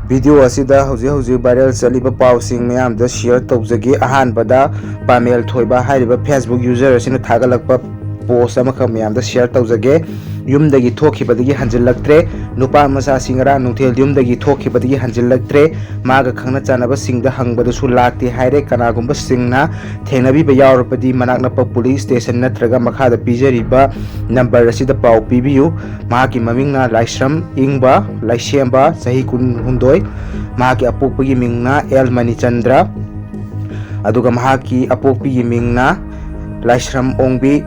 Video ꯑꯁꯤꯗ ꯍꯧꯖꯤꯛ viral ꯆꯠꯂꯤꯕ ꯄꯥꯎꯁꯤꯡ ꯃꯌꯥꯝꯗ ꯁꯤꯌꯔ ꯇꯧꯖꯒꯦ꯫ ꯑꯍꯥꯟꯕꯗ ꯄꯥꯃꯦꯜ ꯊꯣꯏꯕ ꯍꯥꯏꯔꯤꯕ ꯐꯦꯁꯕꯨꯛ ꯌꯨꯖꯔ ꯑꯁꯤꯅ ꯊꯥꯒꯠꯂꯛꯄ ꯄꯣꯁ ꯑꯃꯈꯛ ꯃꯌꯥꯝꯗ ꯁꯤꯌꯔ ꯇꯧꯖꯒꯦ꯫ ꯌꯨꯝꯗꯒꯤ ꯊꯣꯛꯈꯤꯕꯗꯒꯤ ꯍꯟꯖꯤꯜꯂꯛꯇ꯭ꯔꯦ, ꯅꯨꯄꯥ ꯃꯆꯥꯁꯤ ꯉꯔꯥꯡ ꯅꯨꯡꯊꯤꯜ ꯌꯨꯝꯗꯒꯤ ꯊꯣꯛꯈꯤꯕꯗꯒꯤ ꯍꯟꯖꯤꯜꯂꯛꯇ꯭ꯔꯦ, ꯃꯥꯒ ꯈꯪꯅ ꯆꯥꯟꯅꯕꯁꯤꯡꯗ ꯍꯪꯕꯗꯁꯨ ꯂꯥꯛꯇꯦ ꯍꯥꯏꯔꯦ꯫ ꯀꯅꯥꯒꯨꯝꯕꯁꯤꯡꯅ ꯊꯦꯡꯅꯕꯤꯕ ꯌꯥꯎꯔꯕꯗꯤ ꯃꯅꯥꯛ ꯅꯛꯄ ꯄꯨꯂꯤꯁ ꯁ꯭ꯇꯦꯁꯟ ꯅꯠꯇ꯭ꯔꯒ ꯃꯈꯥꯗ ꯄꯤꯖꯔꯤꯕ ꯅꯝꯕꯔ ꯑꯁꯤꯗ ꯄꯥꯎ ꯄꯤꯕꯤꯌꯨ꯫ ꯃꯍꯥꯛꯀꯤ ꯃꯃꯤꯡꯅ ꯂꯥꯏꯁ꯭ꯔꯝ ꯏꯪꯕ ꯂꯩꯁꯦꯝꯕ, ꯆꯍꯤ 22, ꯃꯍꯥꯛꯀꯤ ꯑꯄꯣꯛꯄꯒꯤ ꯃꯤꯡꯅ ꯑꯦꯜ ꯃꯅꯤꯆꯟꯗ꯭ꯔ, ꯑꯗꯨꯒ ꯃꯍꯥꯛꯀꯤ ꯑꯄꯣꯛꯄꯤꯒꯤ ꯃꯤꯡꯅ ꯂꯥꯏꯁ꯭ꯔꯝ ꯑꯣꯡꯕꯤ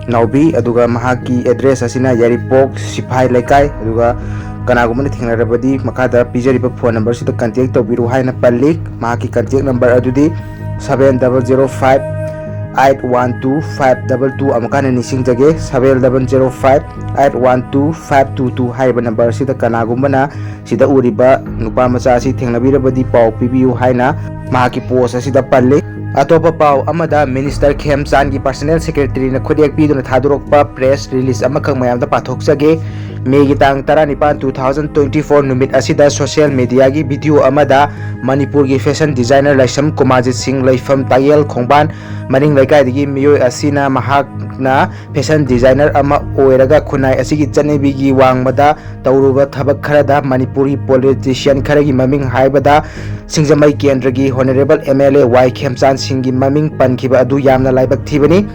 ꯅꯥꯎꯕꯤ, ꯑꯗꯨꯒ ꯃꯍꯥꯛꯀꯤ ꯑꯦꯗ꯭ꯔꯦꯁ ꯑꯁꯤꯅ ꯌꯥꯏꯔꯤꯄꯣꯛ ꯁꯤꯐꯥꯏ ꯂꯩꯀꯥꯏ, ꯑꯗꯨꯒ ꯀꯅꯥꯒꯨꯝꯕꯅ ꯊꯦꯡꯅꯔꯕꯗꯤ ꯃꯈꯥꯗ ꯄꯤꯖꯔꯤꯕ ꯐꯣꯟ ꯅꯝꯕꯔꯁꯤꯗ ꯀꯟꯇꯦꯛ ꯇꯧꯕꯤꯔꯨ ꯍꯥꯏꯅ ꯄꯜꯂꯤ꯫ ꯃꯍꯥꯛꯀꯤ ꯀꯟꯇꯦꯛ ꯅꯝꯕꯔ ꯑꯗꯨꯗꯤ 7005-812-522, ꯑꯃꯨꯛ ꯍꯟꯅ ꯅꯤꯡꯁꯤꯡꯖꯒꯦ, 7005-812-522 ꯍꯥꯏꯔꯤꯕ ꯅꯝꯕꯔ ꯑꯁꯤꯗ ꯀꯅꯥꯒꯨꯝꯕꯅ ꯁꯤꯗ ꯎꯔꯤꯕ ꯅꯨꯄꯥ ꯃꯆꯥ ꯑꯁꯤ ꯊꯦꯡꯅꯕꯤꯔꯕꯗꯤ ꯄꯥꯎ ꯄꯤꯕꯤꯌꯨ ꯍꯥꯏꯅ ꯃꯍꯥꯛꯀꯤ ꯄꯣꯁ ꯑꯁꯤꯗ ꯄꯜꯂꯤ꯫ ꯑꯇꯣꯞꯄ ꯄꯥꯎ ꯑꯃꯗ ꯃꯤꯅꯤꯁꯇꯔ ꯈꯦꯝꯆꯥꯟꯒꯤ ꯄꯔꯁꯣꯅꯦꯜ ꯁꯦꯀ꯭ꯔꯦꯇꯔꯤꯅ ꯈꯨꯠꯌꯦꯛ ꯄꯤꯗꯨꯅ ꯊꯥꯗꯣꯔꯛꯄ ꯄ꯭ꯔꯦꯁ ꯔꯤꯂꯤꯖ ꯑꯃꯈꯛ ꯃꯌꯥꯝꯗ ꯄꯥꯊꯣꯛꯆꯒꯦ꯫ ꯃꯦꯒꯤ ꯇꯥꯡ 19, 2024 ꯅꯨꯃꯤꯠ ꯑꯁꯤꯗ ꯁꯣꯁꯤꯌꯦꯜ ꯃꯤꯗꯤꯌꯥꯒꯤ ꯚꯤꯗꯤꯑꯣ ꯑꯃꯗ ꯃꯅꯤꯄꯨꯔꯒꯤ ꯐꯦꯁꯟ ꯗꯤꯖꯥꯏꯅꯔ ꯂꯥꯏꯁ꯭ꯔꯝ ꯀꯨꯃꯥꯔꯖꯤꯠ ꯁꯤꯡ ꯂꯩꯐꯝ ꯇꯥꯌꯦꯜ ꯈꯣꯡꯕꯥꯟ ꯃꯅꯤꯡ ꯂꯩꯀꯥꯏꯗꯒꯤ ꯃꯤꯑꯣꯏ ꯑꯁꯤꯅ ꯃꯍꯥꯛꯅ ꯐꯦꯁꯟ ꯗꯤꯖꯥꯏꯅꯔ ꯑꯃ ꯑꯣꯏꯔꯒ ꯈꯨꯟꯅꯥꯏ ꯑꯁꯤꯒꯤ ꯆꯠꯅꯕꯤꯒꯤ ꯋꯥꯡꯃꯗ ꯇꯧꯔꯨꯕ ꯊꯕꯛ ꯈꯔꯗ ꯃꯅꯤꯄꯨꯔꯤ ꯄꯣꯂꯤꯇꯤꯁꯤꯌꯟ ꯈꯔꯒꯤ ꯃꯃꯤꯡ ꯍꯥꯏꯕꯗ ꯁꯤꯡꯖꯃꯩ ꯀꯦꯟꯗ꯭ꯔꯒꯤ ꯍꯣꯅꯔꯦꯕꯜ MLA ꯋꯥꯏ ꯈꯦꯝꯆꯥꯟ ꯁꯤꯡꯒꯤ ꯃꯃꯤꯡ ꯄꯟꯈꯤꯕ ꯑꯗꯨ ꯌꯥꯝꯅ ꯂꯥꯏꯕꯛ ꯊꯤꯕꯅꯤ꯫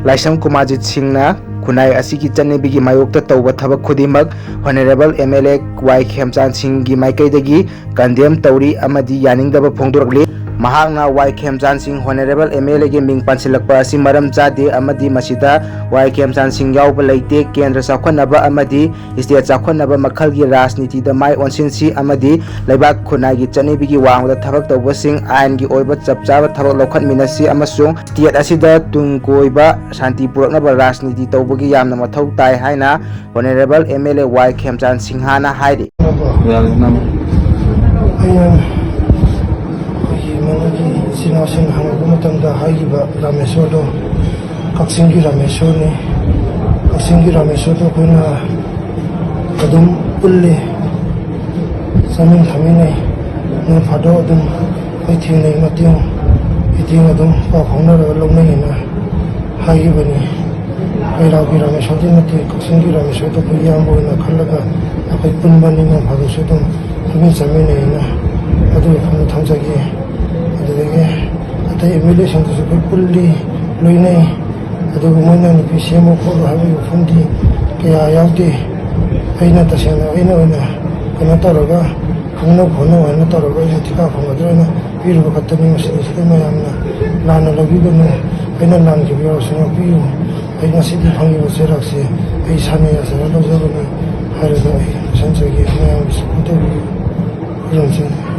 ꯂꯥꯏꯁ꯭ꯔꯝ ꯀꯨꯃꯥꯔꯖꯤꯠ ꯁꯤꯡꯅ ꯈꯨꯟꯅꯥꯏ ꯑꯁꯤꯒꯤ ꯆꯠꯅꯕꯤꯒꯤ ꯃꯥꯌꯣꯛꯇ ꯇꯧꯕ ꯊꯕꯛ ꯈꯨꯗꯤꯡꯃꯛ ꯍꯣꯅꯔꯦꯕꯜ MLA ꯋꯥꯏ ꯈꯦꯝꯆꯥꯟ ꯁꯤꯡꯒꯤ ꯃꯥꯏꯀꯩꯗꯒꯤ ꯀꯟꯗꯦꯝ ꯇꯧꯔꯤ ꯑꯃꯗꯤ ꯌꯥꯅꯤꯡꯗꯕ ꯐꯣꯡꯗꯣꯔꯛꯂꯤ꯫ ꯃꯍꯥꯛꯅ ꯋꯥꯏ ꯈꯦꯝꯆꯥꯟ ꯁꯤꯡ ꯍꯣꯅꯔꯦꯕꯜ MLAꯒꯤ ꯃꯤꯡ ꯄꯟꯁꯤꯜꯂꯛꯄ ꯑꯁꯤ ꯃꯔꯝ ꯆꯥꯗꯦ ꯑꯃꯗꯤ ꯃꯁꯤꯗ ꯋꯥꯏ ꯈꯦꯝꯆꯥꯟ ꯁꯤꯡ ꯌꯥꯎꯕ ꯂꯩꯇꯦ꯫ ꯀꯦꯟꯗ꯭ꯔ ꯆꯥꯎꯈꯠꯅꯕ ꯑꯃꯗꯤ ꯁ꯭ꯇꯦꯠ ꯆꯥꯎꯈꯠꯅꯕ ꯃꯈꯜꯒꯤ ꯔꯥꯖꯅꯤꯇꯤꯗ ꯃꯥꯏ ꯑꯣꯟꯁꯤꯟꯁꯤ ꯑꯃꯗꯤ ꯂꯩꯕꯥꯛ ꯈꯨꯟꯅꯥꯏꯒꯤ ꯆꯠꯅꯕꯤꯒꯤ ꯋꯥꯡꯃꯗ ꯊꯕꯛ ꯇꯧꯕꯁꯤꯡ ꯑꯥꯏꯟꯒꯤ ꯑꯣꯏꯕ ꯆꯞ ꯆꯥꯕ ꯊꯕꯛ ꯂꯧꯈꯠꯃꯤꯟꯅꯁꯤ ꯑꯃꯁꯨꯡ ꯁ꯭ꯇꯦꯠ ꯑꯁꯤꯗ ꯇꯨꯡ ꯀꯣꯏꯕ ꯁꯥꯟꯇꯤ ꯄꯨꯔꯛꯅꯕ ꯔꯥꯖꯅꯤꯇꯤ ꯇꯧꯕꯒꯤ ꯌꯥꯝꯅ ꯃꯊꯧ ꯇꯥꯏ ꯍꯥꯏꯅ ꯍꯣꯅꯔꯦꯕꯜ MLA ꯋꯥꯏ ꯈꯦꯝꯆꯥꯟ ꯁꯤꯡꯍꯅ ꯍꯥꯏꯔꯤ꯫ ꯏꯆꯤꯟꯅꯥꯎꯁꯤꯡ ꯍꯪꯉꯛꯄ ꯃꯇꯝꯗ ꯍꯥꯏꯈꯤꯕ ꯔꯥꯃꯦꯁꯣꯔꯗꯣ ꯀꯛꯆꯤꯡꯒꯤ ꯔꯥꯃꯦꯁꯣꯔꯅꯤ꯫ ꯀꯛꯆꯤꯡꯒꯤ ꯔꯥꯃꯦꯁꯣꯔꯗꯣ ꯑꯩꯈꯣꯏꯅ ꯑꯗꯨꯝ ꯄꯨꯜꯂꯤ, ꯆꯥꯃꯤꯟ ꯊꯛꯃꯤꯟꯅꯩ, ꯅꯣꯡ ꯐꯥꯗꯣꯛ ꯑꯗꯨꯝ ꯑꯩꯈꯣꯏ ꯊꯦꯡꯅꯩ, ꯃꯇꯦꯡ ꯑꯗꯨꯝ ꯄꯥꯎ ꯐꯥꯎꯅꯔꯒ ꯂꯧꯅꯩꯑꯅ ꯍꯥꯏꯈꯤꯕꯅꯤ꯫ ꯀꯩꯔꯥꯎꯒꯤ ꯔꯥꯃꯦꯁꯣꯔꯗꯤ ꯅꯠꯇꯦ, ꯀꯛꯆꯤꯡꯒꯤ ꯔꯥꯃꯦꯁꯣꯔꯗꯣ ꯑꯩꯈꯣꯏ ꯏꯌꯥꯝꯕ ꯑꯣꯏꯅ ꯈꯜꯂꯒ ꯑꯩꯈꯣꯏ ꯄꯨꯟꯕꯅꯤ, ꯅꯣꯡ ꯐꯥꯗꯣꯛꯁꯨ ꯑꯗꯨꯝ ꯄꯨꯟꯃꯤꯟ ꯆꯥꯃꯤꯟꯅꯩꯑꯅ ꯑꯗꯨ ꯋꯥꯐꯝꯗꯣ ꯊꯝꯖꯒꯦ꯫ ꯑꯗꯨꯗꯒꯤ ꯑꯇꯩ MLAꯁꯤꯡꯗꯨꯁꯨ ꯑꯩꯈꯣꯏ ꯄꯨꯜꯂꯤ, ꯂꯣꯏꯅꯩ, ꯑꯗꯨꯒ ꯃꯣꯏꯅ ꯅꯨꯄꯤ ꯁꯦꯝꯃꯨ ꯈꯣꯠꯂꯨ ꯍꯥꯏꯕꯒꯤ ꯋꯥꯐꯝꯗꯤ ꯀꯌꯥ ꯌꯥꯎꯗꯦ꯫ ꯑꯩꯅ ꯇꯁꯦꯡꯅ ꯑꯩꯅ ꯑꯣꯏꯅ ꯀꯩꯅꯣ ꯇꯧꯔꯒ ꯈꯪꯅꯧ ꯈꯣꯠꯅꯧ ꯍꯥꯏꯅ ꯇꯧꯔꯒ ꯑꯩꯁꯨ ꯊꯤꯀꯥ ꯐꯪꯒꯗ꯭ꯔꯥꯅ ꯄꯤꯔꯨꯕ ꯈꯛꯇꯅꯤ꯫ ꯃꯁꯤꯗꯩꯁꯤꯗ ꯃꯌꯥꯝꯅ ꯂꯥꯟꯅ ꯂꯧꯕꯤꯒꯅꯨ, ꯑꯩꯅ ꯂꯥꯟꯈꯤꯕ ꯌꯥꯎꯔꯁꯨ ꯉꯥꯛꯄꯤꯌꯨ, ꯑꯩ ꯉꯁꯤꯗꯤ ꯐꯪꯉꯤꯕ ꯆꯩꯔꯥꯛꯁꯦ ꯑꯩ ꯏꯁꯥꯅ ꯌꯥꯖꯔ ꯂꯧꯖꯕꯅꯤ ꯍꯥꯏꯔꯒ ꯑꯩ ꯂꯣꯏꯁꯤꯟꯖꯒꯦ꯫ ꯃꯌꯥꯝꯒꯤ ꯁꯄꯣꯔꯠ ꯇꯧꯕꯤꯌꯨ, ꯈꯨꯔꯨꯝꯖꯔꯤ꯫